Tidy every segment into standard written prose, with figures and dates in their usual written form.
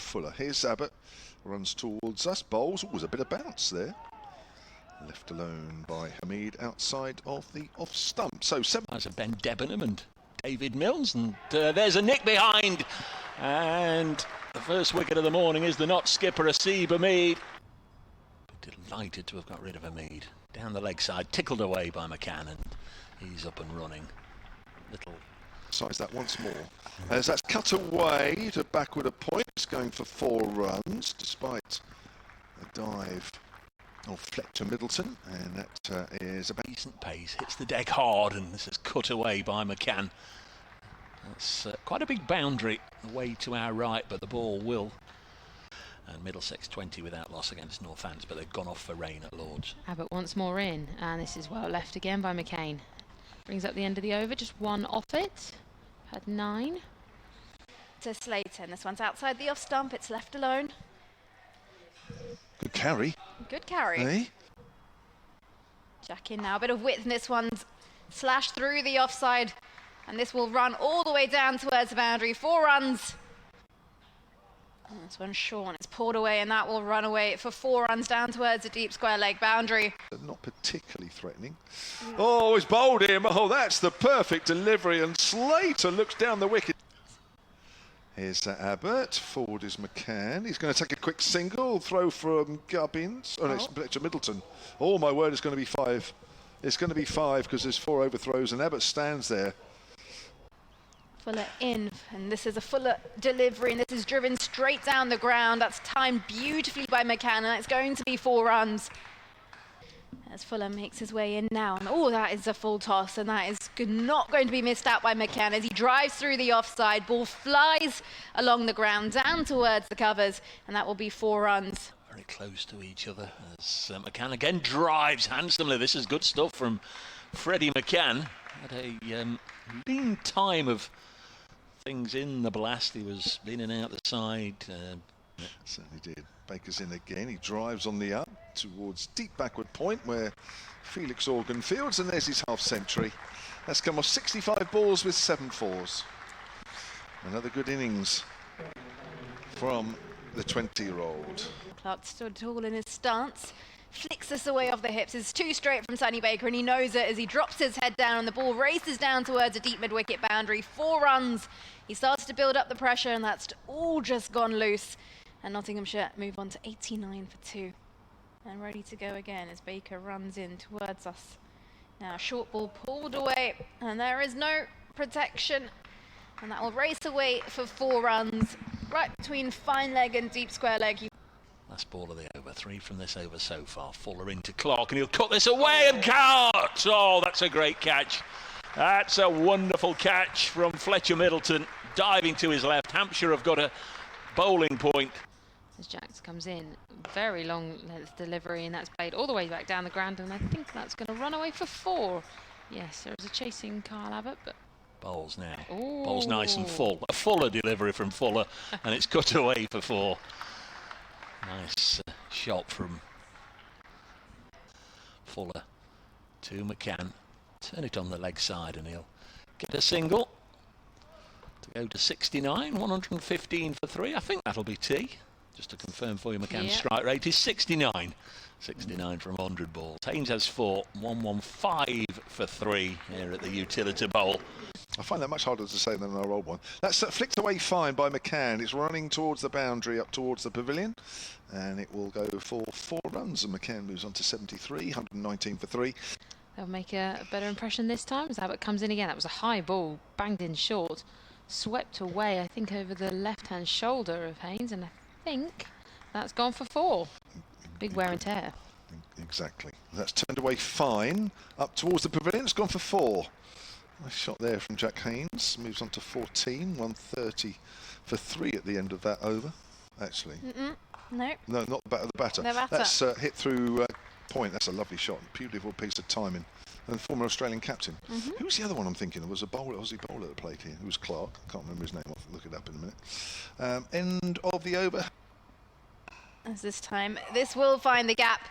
Fuller. Here's Abbott, runs towards us, bowls. Oh, there's a bit of bounce there. Left alone by Hamid outside of the off stump. So 7. There's a Ben Debenham and David Mills, and there's a nick behind. And the first wicket of the morning is the not skipper, Asib Hamid. Delighted to have got rid of Hamid. Down the leg side, tickled away by McCann, and he's up and running. Little. Size that once more. As that's cut away to backward a point. It's going for 4 runs, despite a dive of Fletcher Middleton, and that is a decent pace. Hits the deck hard, and this is cut away by McCann. That's quite a big boundary away to our right, but the ball will. And Middlesex 20 without loss against Northants, but they've gone off for rain at Lords. Abbott once more in, and this is well left again by McCain. Brings up the end of the over, just 1 off it. Had 9. To Slayton. This one's outside the off stump. It's left alone. good carry. Good carry. Hey? Jack in now. A bit of width, and this one's slashed through the offside. And this will run all the way down towards the boundary. 4 runs. And this one, Sean, it's poured away, and that will run away for 4 runs down towards the deep square leg boundary. Not particularly threatening. Oh, he's bowled him. Oh, that's the perfect delivery, and Slater looks down the wicket. Here's Abbott. Forward is McCann. He's going to take a quick single. Throw from Gubbins. Oh, no, it's Fletcher Middleton. Oh, my word, it's going to be 5. It's going to be 5 because there's 4 overthrows, and Abbott stands there. Fuller in, and this is a Fuller delivery, and this is driven straight down the ground. That's timed beautifully by McCann. It's going to be 4 runs. As Fuller makes his way in now, and oh, that is a full toss, and that is not going to be missed out by McCann as he drives through the offside. Ball flies along the ground down towards the covers, and that will be 4 runs. Very close to each other as McCann again drives handsomely. This is good stuff from Freddie McCann. Had a lean time of things in the blast. He was in and out the side. Certainly did. Baker's in again. He drives on the up towards deep backward point where Felix Organ fields, and there's his half century. That's come off 65 balls with 7 fours. Another good innings from the 20-year-old. Clark stood tall in his stance. Flicks this away off the hips. It's too straight from Sonny Baker, and he knows it as he drops his head down, and the ball races down towards a deep mid-wicket boundary. 4 runs. He starts to build up the pressure, and that's all just gone loose. And Nottinghamshire move on to 89 for 2. And ready to go again as Baker runs in towards us. Now short ball pulled away, and there is no protection. And that will race away for 4 runs, right between fine leg and deep square leg. Last ball of the over, 3 from this over so far. Fuller into Clark, and he'll cut this away and catch. Oh, that's a great catch. That's a wonderful catch from Fletcher Middleton, diving to his left. Hampshire have got a bowling point. As Jacks comes in, very long length delivery, and that's played all the way back down the ground, and I think that's going to run away for 4. Yes, there is a chasing Kyle Abbott, but Bowls now. Ooh. Bowls nice and full. A Fuller delivery from Fuller, and it's cut away for 4. Nice shot from Fuller to McCann. Turn it on the leg side, and he'll get a single to go to 69. 115 for 3. I think that'll be T. Just to confirm for you, McCann's strike rate is 69. 69 from 100 balls. Haynes has 4. 115 for 3 here at the Utilita Bowl. I find that much harder to say than our old one. That's flicked away fine by McCann. It's running towards the boundary up towards the pavilion, and it will go for 4 runs, and McCann moves on to 73. 119 for 3. They'll make a better impression this time as Abbott comes in again. That was a high ball, banged in short, swept away, I think, over the left-hand shoulder of Haynes, and I think that's gone for 4. Big wear and tear. Exactly. That's turned away fine. Up towards the pavilion, it's gone for 4. Nice shot there from Jack Haynes. Moves on to 14. 130 for 3 at the end of that over, actually. No. No, not the batter. The batter. That's hit through point. That's a lovely shot. Beautiful piece of timing. And former Australian captain. Who's the other one I'm thinking of? Was a bowler, Aussie bowler that played here. Who was Clark. I can't remember his name. I'll look it up in a minute. End of the over. As this time, this will find the gap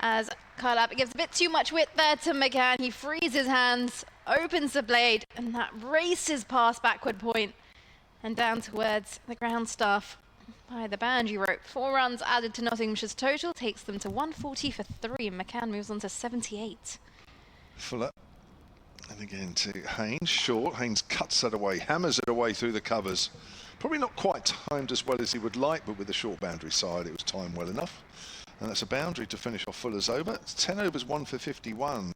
as Kyle Abbott gives a bit too much width there to McCann. He frees his hands, opens the blade, and that races past backward point and down towards the ground staff. by the boundary rope. 4 runs added to Nottinghamshire's total takes them to 140 for 3. McCann moves on to 78. Fuller. And again to Haynes, short. Haynes cuts that away, hammers it away through the covers. Probably not quite timed as well as he would like, but with the short boundary side, it was timed well enough. And that's a boundary to finish off Fuller's over. It's 10 overs, 1 for 51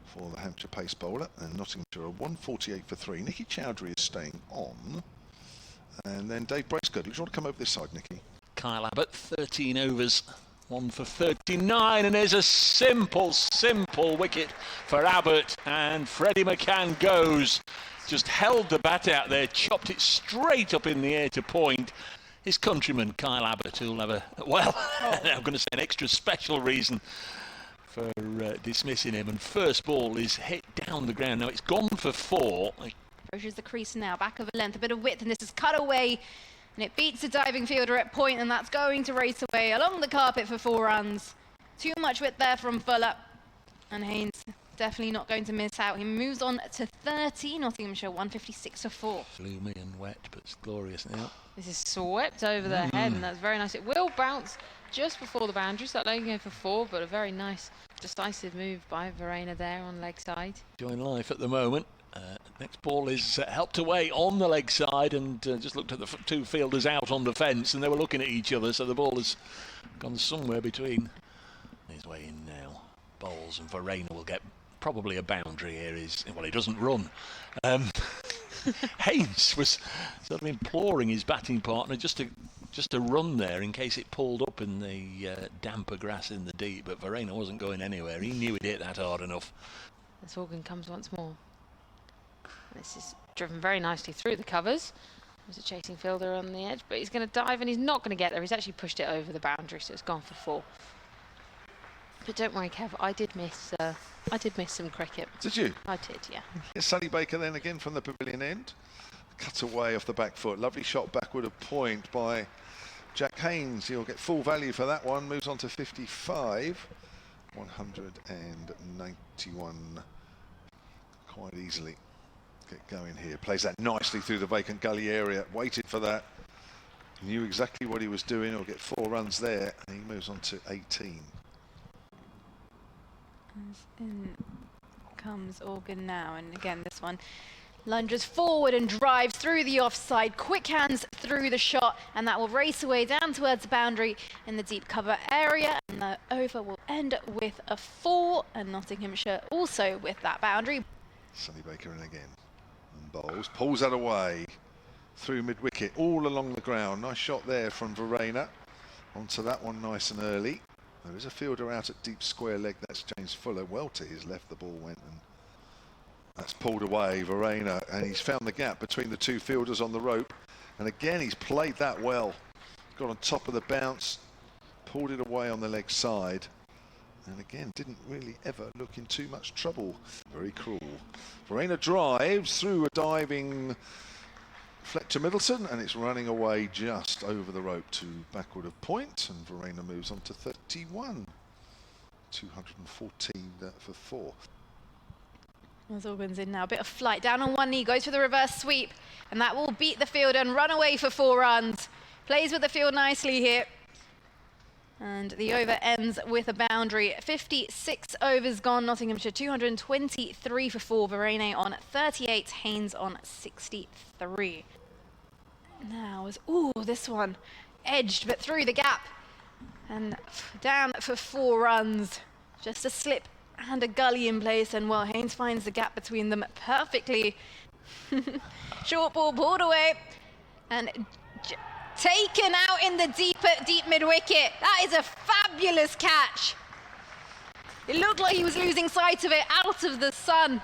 for the Hampshire pace bowler. And Nottinghamshire are 148 for 3. Nicky Chowdhury is staying on. And then Dave Bracegirdle. Do you want to come over this side, Nicky? Kyle Abbott, 13 overs, 1 for 39, and there's a simple wicket for Abbott, and Freddie McCann goes. Just held the bat out there, chopped it straight up in the air to point. His countryman, Kyle Abbott, who'll have a, well, I'm going to say an extra special reason for dismissing him. And first ball is hit down the ground. Now it's gone for 4. Approaches the crease now, back of a length, a bit of width, and this is cut away. And it beats the diving fielder at point, and that's going to race away along the carpet for 4 runs. Too much width there from Fuller. And Haynes definitely not going to miss out. He moves on to 30. Nottinghamshire 156 for 4. Gloomy and wet, but it's glorious now. This is swept over their head, and that's very nice. It will bounce just before the boundary, so that only going for 4, but a very nice, decisive move by Verreynne there on leg side. Enjoying life at the moment. Next ball is helped away on the leg side, and just looked at the 2 fielders out on the fence, and they were looking at each other, so the ball has gone somewhere between. His way in now. Bowles, and Verreynne will get probably a boundary here. Well, he doesn't run. Haynes was sort of imploring his batting partner just to run there in case it pulled up in the damper grass in the deep, but Verreynne wasn't going anywhere. He knew he'd hit that hard enough. This organ comes once more. This is driven very nicely through the covers. There's a chasing fielder on the edge, but he's going to dive, and he's not going to get there. He's actually pushed it over the boundary, so it's gone for 4. But don't worry, Kev, I did miss some cricket. Did you? I did, yeah. Sonny Baker then again from the pavilion end. Cut away off the back foot. Lovely shot backward of point by Jack Haynes. He'll get full value for that one. Moves on to 55. 191 quite easily. Get going here. Plays that nicely through the vacant gully area. Waited for that. Knew exactly what he was doing. He'll get 4 runs there. And he moves on to 18. In comes Organ now, and again this one lunges forward and drives through the offside, quick hands through the shot, and that will race away down towards the boundary in the deep cover area, and the over will end with a 4, and Nottinghamshire also with that boundary. Sonny Baker in again, and Bowles pulls that away through mid-wicket all along the ground. Nice shot there from Verreynne onto that one nice and early. There is a fielder out at deep square leg. That's James Fuller. Well to his left the ball went, and that's pulled away, Verreynne, and he's found the gap between the 2 fielders on the rope, and again he's played that well. Got on top of the bounce, pulled it away on the leg side, and again didn't really ever look in too much trouble. Very cruel. Verreynne drives through a diving Fletcher Middleton, and it's running away just over the rope to backward of point, and Verreynne moves on to 31. 214 for 4. As Organ's in now, a bit of flight, down on one knee, goes for the reverse sweep, and that will beat the fielder and run away for 4 runs. Plays with the field nicely here. And the over ends with a boundary. 56 overs gone. Nottinghamshire 223 for 4. Verreynne on 38. Haynes on 63. Now, this one edged but through the gap. And down for 4 runs. Just a slip and a gully in place. And well, Haynes finds the gap between them perfectly. Short ball pulled away. And taken out in the deep mid-wicket. That is a fabulous catch. It looked like he was losing sight of it out of the sun.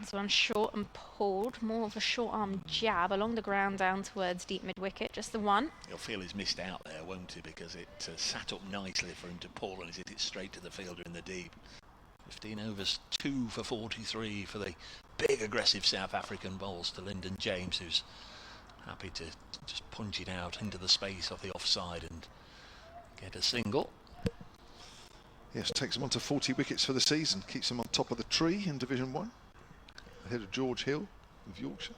This one short and pulled, more of a short arm jab along the ground down towards deep mid-wicket, just the one. He'll feel he's missed out there, won't he, because it sat up nicely for him to pull, and he's hit it straight to the fielder in the deep. 15 overs, 2 for 43 for the big aggressive South African bowls to Lyndon James, who's happy to just punch it out into the space off the offside and get a single. Yes, takes him on to 40 wickets for the season. Keeps him on top of the tree in Division 1. Ahead of George Hill of Yorkshire.